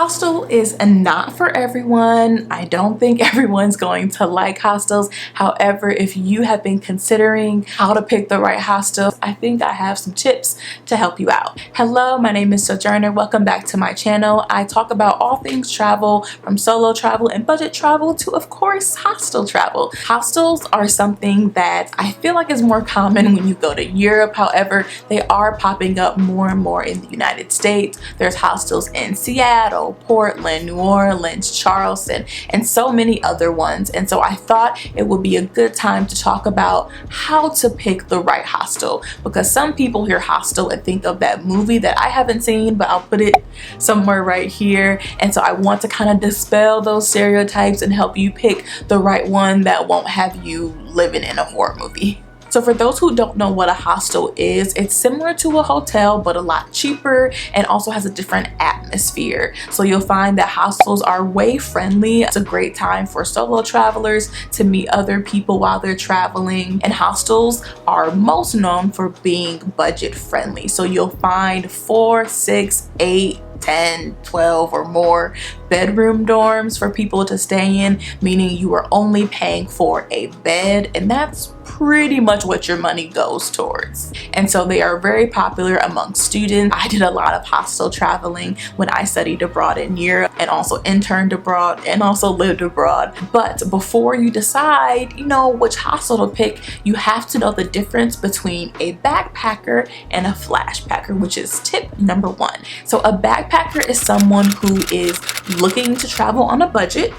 Hostel is not for everyone. I don't think everyone's going to like hostels. However, if you have been considering how to pick the right hostel, I think I have some tips to help you out. Hello, my name is Sojourner. Welcome back to my channel. I talk about all things travel, from solo travel and budget travel to, of course, hostel travel. Hostels are something that I feel like is more common when you go to Europe. However, they are popping up more and more in the United States. There's hostels in Seattle, Portland, New Orleans, Charleston, and so many other ones. And so I thought it would be a good time to talk about how to pick the right hostel, because some people hear hostel and think of that movie that I haven't seen, but I'll put it somewhere right here. And so I want to kind of dispel those stereotypes and help you pick the right one that won't have you living in a horror movie. So for those who don't know what a hostel is, it's similar to a hotel but a lot cheaper and also has a different atmosphere. So you'll find that hostels are way friendly. It's a great time for solo travelers to meet other people while they're traveling. And hostels are most known for being budget friendly. So you'll find 4, 6, 8, 10, 12 or more bedroom dorms for people to stay in, meaning you are only paying for a bed, and that's pretty much what your money goes towards. And so they are very popular among students. I did a lot of hostel traveling when I studied abroad in Europe and also interned abroad and also lived abroad. But before you decide, which hostel to pick, you have to know the difference between a backpacker and a flashpacker, which is tip number 1. So a backpacker is someone who is looking to travel on a budget.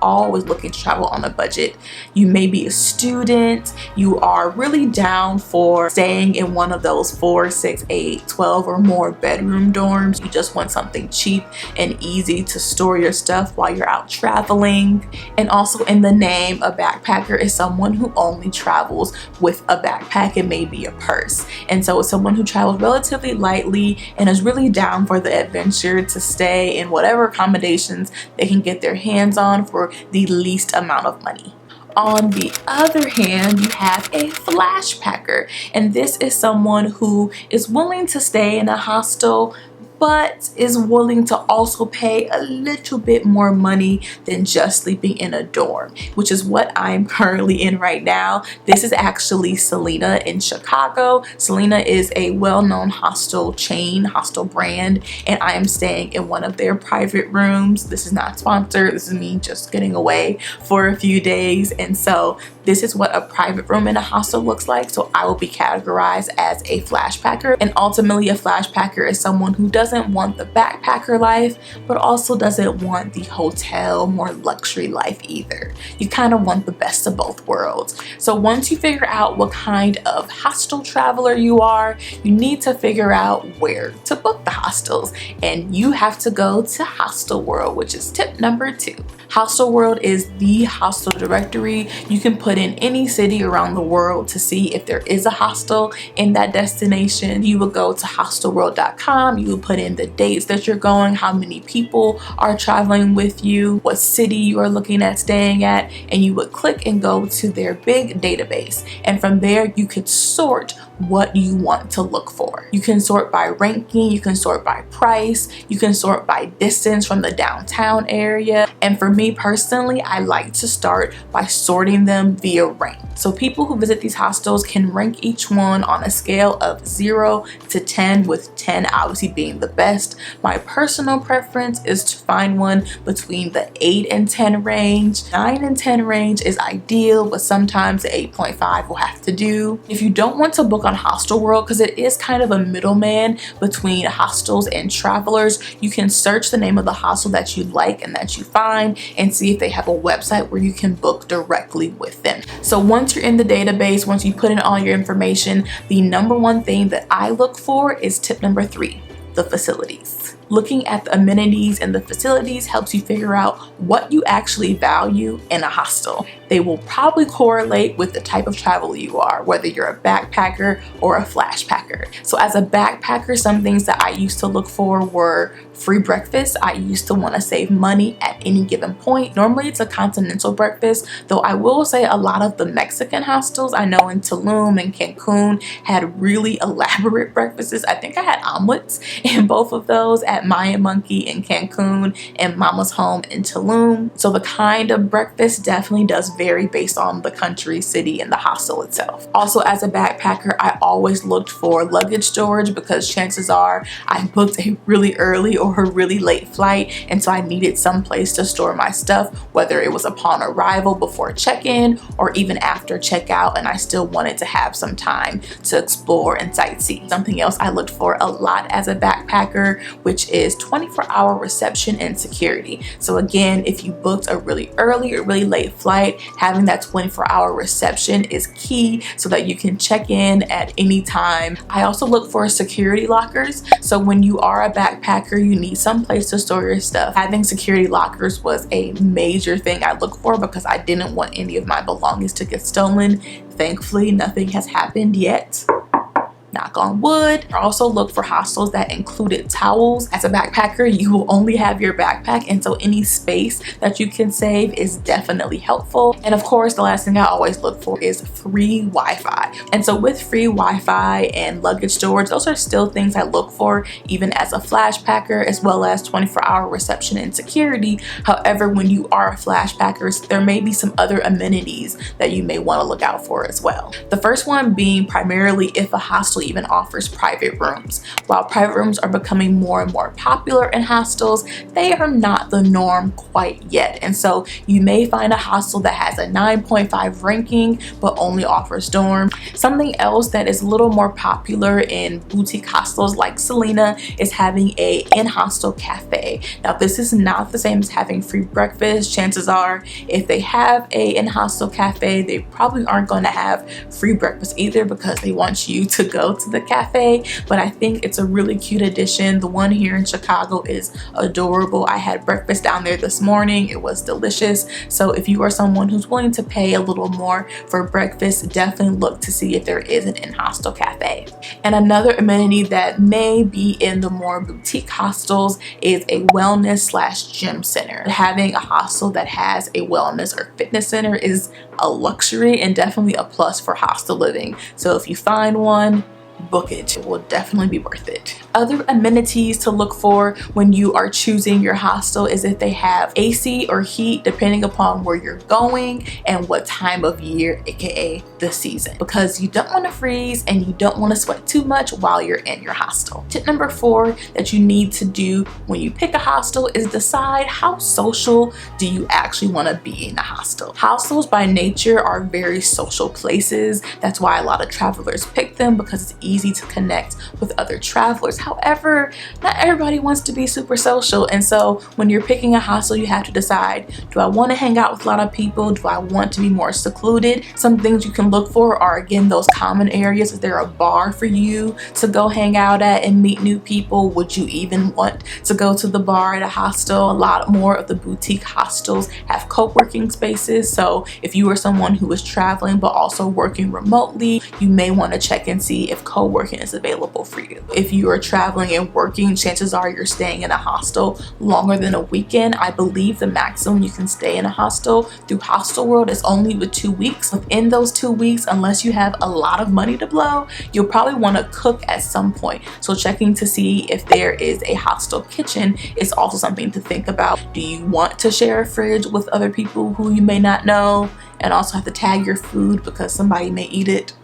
Always looking to travel on a budget. You may be a student, you are really down for staying in one of those 4, 6, 8, 12 or more bedroom dorms. You just want something cheap and easy to store your stuff while you're out traveling. And also in the name, a backpacker is someone who only travels with a backpack and maybe a purse. And so it's someone who travels relatively lightly and is really down for the adventure to stay in whatever accommodations they can get their hands on for the least amount of money. On the other hand, you have a flashpacker, and this is someone who is willing to stay in a hostel but is willing to also pay a little bit more money than just sleeping in a dorm, which is what I'm currently in right now. This is actually Selena in Chicago. Selena is a well-known hostel chain, hostel brand, and I am staying in one of their private rooms. This is not sponsored. This is me just getting away for a few days. And so this is what a private room in a hostel looks like. So I will be categorized as a flashpacker. And ultimately a flashpacker is someone who doesn't want the backpacker life, but also doesn't want the hotel, more luxury life either. You kind of want the best of both worlds. So once you figure out what kind of hostel traveler you are, you need to figure out where to book the hostels. And you have to go to Hostelworld, which is tip number 2. Hostelworld is the hostel directory. You can put in any city around the world to see if there is a hostel in that destination. You would go to hostelworld.com, you would put in the dates that you're going, how many people are traveling with you, what city you are looking at staying at, and you would click and go to their big database. And from there, you could sort what you want to look for. You can sort by ranking, you can sort by price, you can sort by distance from the downtown area. And for me personally, I like to start by sorting them via rank. So people who visit these hostels can rank each one on a scale of 0 to 10, with 10 obviously being the best. My personal preference is to find one between the 8 and 10 range. 9 and 10 range is ideal, but sometimes the 8.5 will have to do. If you don't want to book on Hostelworld, because it is kind of a middleman between hostels and travelers, you can search the name of the hostel that you like and that you find and see if they have a website where you can book directly with them. So once you're in the database, once you put in all your information, the number 1 thing that I look for is tip number 3, the facilities. Looking at the amenities and the facilities helps you figure out what you actually value in a hostel. They will probably correlate with the type of traveler you are, whether you're a backpacker or a flashpacker. So as a backpacker, some things that I used to look for were free breakfast. I used to want to save money at any given point. Normally it's a continental breakfast, though I will say a lot of the Mexican hostels I know in Tulum and Cancun had really elaborate breakfasts. I think I had omelets in both of those at at Mayan Monkey in Cancun and Mama's Home in Tulum. So the kind of breakfast definitely does vary based on the country, city, and the hostel itself. Also, as a backpacker, I always looked for luggage storage because chances are I booked a really early or a really late flight, and so I needed some place to store my stuff, whether it was upon arrival before check-in or even after checkout, and I still wanted to have some time to explore and sightsee. Something else I looked for a lot as a backpacker, which is 24-hour reception and security. So again, if you booked a really early or really late flight, having that 24-hour reception is key so that you can check in at any time. I also look for security lockers. So when you are a backpacker, you need some place to store your stuff. Having security lockers was a major thing I look for because I didn't want any of my belongings to get stolen. Thankfully, nothing has happened yet. Knock on wood. I also looked for hostels that included towels. As a backpacker, you will only have your backpack, and so any space that you can save is definitely helpful. And of course, the last thing I always look for is free Wi-Fi. And so with free Wi-Fi and luggage storage, those are still things I look for even as a flash packer, as well as 24-hour reception and security. However, when you are a flash packer, there may be some other amenities that you may want to look out for as well. The first one being primarily if a hostel even offers private rooms. While private rooms are becoming more and more popular in hostels, they are not the norm quite yet. And so you may find a hostel that has a 9.5 ranking but only offers dorm. Something else that is a little more popular in boutique hostels like Selena is having a in-hostel cafe. Now this is not the same as having free breakfast. Chances are if they have a in-hostel cafe, they probably aren't going to have free breakfast either because they want you to go to the cafe. But I think it's a really cute addition. The one here in Chicago is adorable. I had breakfast down there this morning. It was delicious. So if you are someone who's willing to pay a little more for breakfast, definitely look to see if there is an in-hostel cafe. And another amenity that may be in the more boutique hostels is a wellness/gym center. Having a hostel that has a wellness or fitness center is a luxury and definitely a plus for hostel living. So if you find one, book it. It will definitely be worth it. Other amenities to look for when you are choosing your hostel is if they have AC or heat depending upon where you're going and what time of year, aka the season, because you don't want to freeze and you don't want to sweat too much while you're in your hostel. Tip number 4 that you need to do when you pick a hostel is decide how social do you actually want to be in a hostel. Hostels by nature are very social places. That's why a lot of travelers pick them because it's easy to connect with other travelers. However, not everybody wants to be super social, and so when you're picking a hostel, you have to decide, do I want to hang out with a lot of people? Do I want to be more secluded? Some things you can look for are, again, those common areas. Is there a bar for you to go hang out at and meet new people? Would you even want to go to the bar at a hostel? A lot more of the boutique hostels have co-working spaces, so if you are someone who is traveling but also working remotely, you may want to check and see if co-working is available for you. If you are traveling and working, chances are you're staying in a hostel longer than a weekend. I believe the maximum you can stay in a hostel through Hostelworld is only with 2 weeks. Within those 2 weeks, unless you have a lot of money to blow, you'll probably want to cook at some point. So checking to see if there is a hostel kitchen is also something to think about. Do you want to share a fridge with other people who you may not know and also have to tag your food because somebody may eat it?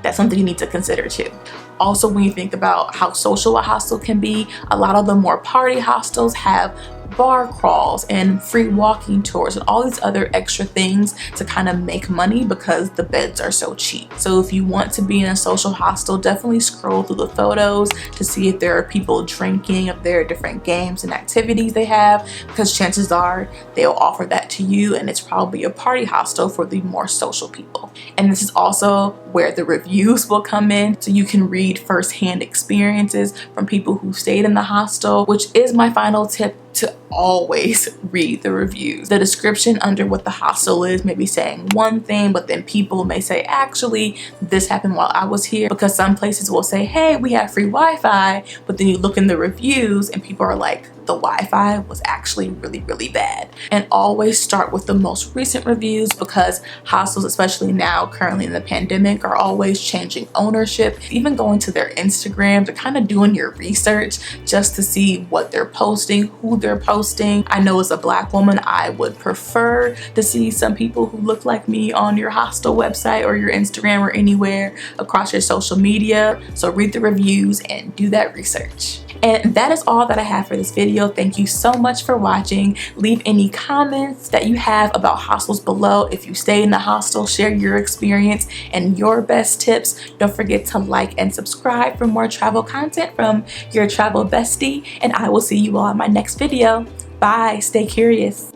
That's something you need to consider too. Also, when you think about how social a hostel can be, a lot of the more party hostels have bar crawls and free walking tours and all these other extra things to kind of make money because the beds are so cheap. So if you want to be in a social hostel, definitely scroll through the photos to see if there are people drinking, if there are different games and activities they have, because chances are they'll offer that to you, and it's probably a party hostel for the more social people. And this is also where the reviews will come in, so you can read firsthand experiences from people who stayed in the hostel, which is my final tip, to always read the reviews. The description under what the hostel is may be saying one thing, but then people may say, actually, this happened while I was here, because some places will say, hey, we have free Wi-Fi, but then you look in the reviews and people are like, the Wi-Fi was actually really bad. And always start with the most recent reviews, because hostels, especially now currently in the pandemic, are always changing ownership. Even going to their Instagram to kind of doing your research just to see what they're posting, who they're posting. I know as a Black woman, I would prefer to see some people who look like me on your hostel website or your Instagram or anywhere across your social media. So read the reviews and do that research. And that is all that I have for this video. Thank you so much for watching. Leave any comments that you have about hostels below. If you stay in the hostel, share your experience and your best tips. Don't forget to like and subscribe for more travel content from your travel bestie. And I will see you all in my next video. Bye. Stay curious.